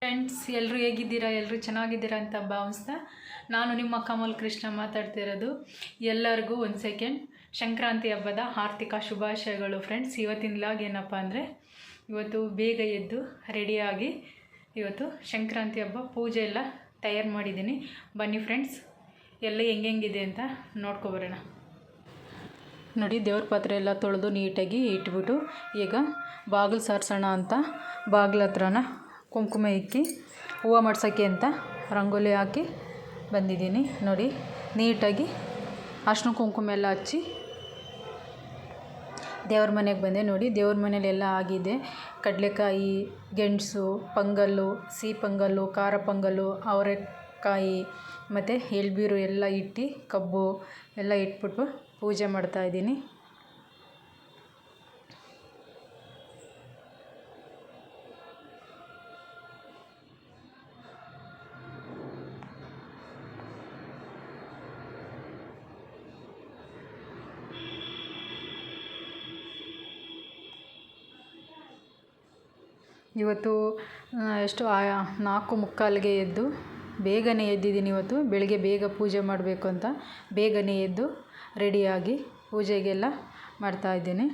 Friends, ಎಲ್ಲರೂ ಹೇಗಿದ್ದೀರಾ? ಎಲ್ಲರೂ ಚೆನ್ನಾಗಿದ್ದೀರಾ ಅಂತ ಭಾವಿಸ್ತಾ ನಾನು ನಿಮ್ಮ ಕಮಲ್ ಕೃಷ್ಣ ಮಾತಾಡ್ತಿರೋದು. ಎಲ್ಲರಿಗೂ ಒಂದು ಸೆಕೆಂಡ್ ಸಂಕ್ರಾಂತಿ ಹಬ್ಬದ ಆರ್ಥಿಕ ಶುಭಾಶಯಗಳು. ಫ್ರೆಂಡ್ಸ್, ಇವತ್ತಿನ ಲಾಗ್ ಏನಪ್ಪ ಅಂದರೆ, ಇವತ್ತು ಬೇಗ ಎದ್ದು ರೆಡಿಯಾಗಿ ಇವತ್ತು ಸಂಕ್ರಾಂತಿ ಹಬ್ಬ ಪೂಜೆ ಎಲ್ಲ ತಯಾರು ಮಾಡಿದ್ದೀನಿ. ಬನ್ನಿ ಫ್ರೆಂಡ್ಸ್, ಎಲ್ಲ ಹೆಂಗಿದೆ ಅಂತ ನೋಡ್ಕೊಬರೋಣ. ನೋಡಿ, ದೇವ್ರ ಪಾತ್ರೆ ಎಲ್ಲ ತೊಳೆದು ನೀಟಾಗಿ ಇಟ್ಬಿಟ್ಟು ಈಗ ಬಾಗಿಲು ಸಾರಿಸೋಣ ಅಂತ ಬಾಗಿಲ ಹತ್ರನ ಕುಂಕುಮ ಇಕ್ಕಿ ಹೂವು ಮಾಡ್ಸೋಕ್ಕೆ ಅಂತ ರಂಗೋಲಿ ಹಾಕಿ ಬಂದಿದ್ದೀನಿ. ನೋಡಿ, ನೀಟಾಗಿ ಅರ್ಶಿನ ಕುಂಕುಮ ಎಲ್ಲ ಹಚ್ಚಿ ದೇವ್ರ ಮನೆಗೆ ಬಂದೆ. ನೋಡಿ, ದೇವ್ರ ಮನೇಲೆಲ್ಲ ಆಗಿದೆ. ಕಡಲೆಕಾಯಿ, ಗೆಣಸು, ಪೊಂಗಲ್ಲು, ಸಿಹಿ ಪೊಂಗಲ್ಲು, ಖಾರ ಪೊಂಗಲ್ಲು, ಅವರೆಕಾಯಿ ಮತ್ತು ಎಳ್ಬೀರು ಎಲ್ಲ ಇಟ್ಟು ಕಬ್ಬು ಎಲ್ಲ ಇಟ್ಬಿಟ್ಟು ಪೂಜೆ ಮಾಡ್ತಾಯಿದ್ದೀನಿ. ಇವತ್ತು ಎಷ್ಟು 4:45ಗೆ ಎದ್ದು ಬೇಗನೆ ಎದ್ದಿದ್ದೀನಿ. ಇವತ್ತು ಬೆಳಗ್ಗೆ ಬೇಗ ಪೂಜೆ ಮಾಡಬೇಕು ಅಂತ ಬೇಗನೆ ಎದ್ದು ರೆಡಿಯಾಗಿ ಪೂಜೆಗೆಲ್ಲ ಮಾಡ್ತಾಯಿದ್ದೀನಿ.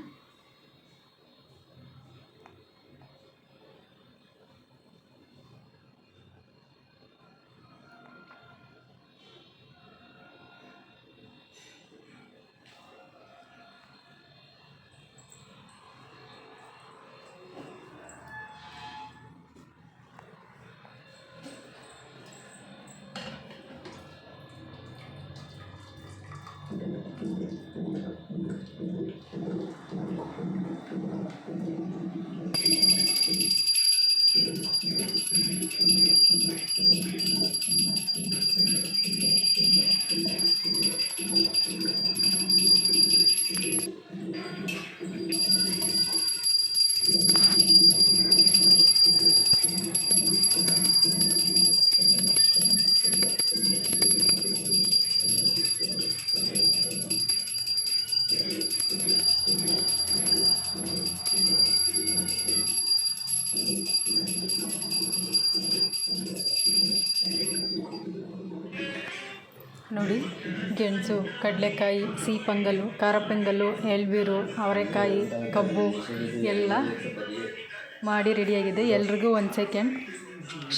ನೋಡಿ, ಗೆಣಸು, ಕಡಲೆಕಾಯಿ, ಸಿಹಿ ಪೊಂಗಲ್ಲು, ಖಾರ ಪೊಂಗಲ್ಲು, ಎಳ್ಬೀರು, ಅವರೆಕಾಯಿ, ಕಬ್ಬು ಎಲ್ಲ ಮಾಡಿ ರೆಡಿಯಾಗಿದೆ. ಎಲ್ರಿಗೂ ಒಂದು ಸೆಕೆಂಡ್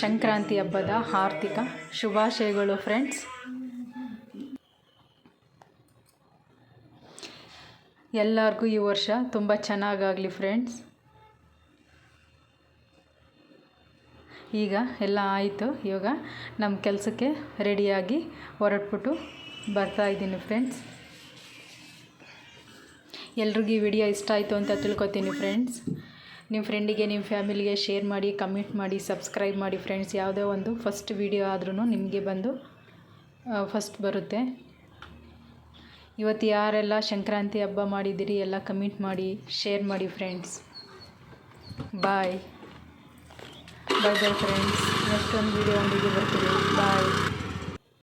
ಸಂಕ್ರಾಂತಿ ಹಬ್ಬದ ಆರ್ಥಿಕ ಶುಭಾಶಯಗಳು ಫ್ರೆಂಡ್ಸ್. ಎಲ್ಲರಿಗೂ ಈ ವರ್ಷ ತುಂಬ ಚೆನ್ನಾಗಾಗಲಿ ಫ್ರೆಂಡ್ಸ್. ಈಗ ಎಲ್ಲ ಆಯಿತು. ಇವಾಗ ನಮ್ಮ ಕೆಲಸಕ್ಕೆ ರೆಡಿಯಾಗಿ ಹೊರಟ್ಬಿಟ್ಟು ಬರ್ತಾಯಿದ್ದೀನಿ ಫ್ರೆಂಡ್ಸ್. ಎಲ್ರಿಗೂ ಈ ವಿಡಿಯೋ ಇಷ್ಟ ಆಯಿತು ಅಂತ ತಿಳ್ಕೊತೀನಿ ಫ್ರೆಂಡ್ಸ್. ನಿಮ್ಮ ಫ್ರೆಂಡಿಗೆ, ನಿಮ್ಮ ಫ್ಯಾಮಿಲಿಗೆ ಶೇರ್ ಮಾಡಿ, ಕಮೆಂಟ್ ಮಾಡಿ, ಸಬ್ಸ್ಕ್ರೈಬ್ ಮಾಡಿ ಫ್ರೆಂಡ್ಸ್. ಯಾವುದೇ ಒಂದು ಫಸ್ಟ್ ವಿಡಿಯೋ ಆದ್ರೂ ನಿಮಗೆ ಬಂದು ಫಸ್ಟ್ ಬರುತ್ತೆ. ಇವತ್ತು ಯಾರೆಲ್ಲ ಸಂಕ್ರಾಂತಿ ಹಬ್ಬ ಮಾಡಿದ್ದೀರಿ ಎಲ್ಲ ಕಮೆಂಟ್ ಮಾಡಿ, ಶೇರ್ ಮಾಡಿ ಫ್ರೆಂಡ್ಸ್. ಬಾಯ್ ಬಾಯ್ ಫ್ರೆಂಡ್ಸ್. ನೆಕ್ಸ್ಟ್ ಒಂದು ವಿಡಿಯೋ ಒಂದಿಗೆ ಬರ್ತೀವಿ. ಬಾಯ್.